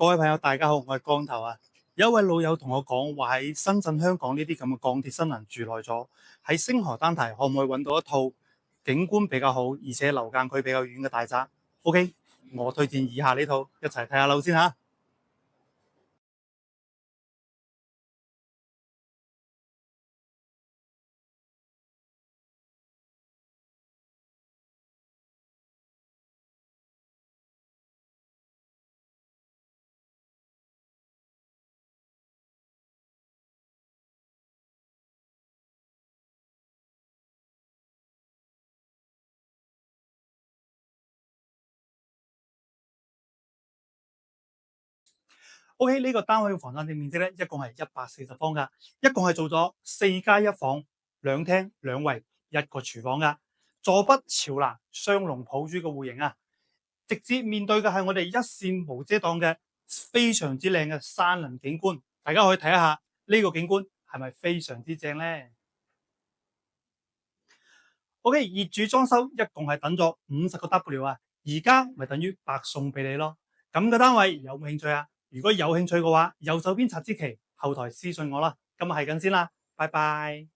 各位朋友，大家好，我係光頭啊。有一位老友同我講話喺深圳、香港呢啲咁嘅鋼鐵新能住耐咗，喺星河單題可唔可以揾到一套景觀比較好，而且樓間距比較遠嘅大宅？OK，我推薦以下呢套，一齊睇下樓先吓。OK，呢個單位嘅房產證面積咧，一共係140方噶，一共係做咗4+1房、2廳2衛、1個廚房噶，坐北朝南，雙龍抱珠嘅戶型啊，直接面對嘅係我哋一線無遮擋嘅非常之靚嘅山林景觀，大家可以睇一下呢個景觀係咪非常之正呢？OK，業主裝修一共係等咗50個 W 啊，而家咪等於白送俾你咯。咁嘅單位有冇興趣啊？如果有興趣嘅話，右手邊插支旗，後台私信我啦。今日係咁先啦，拜拜。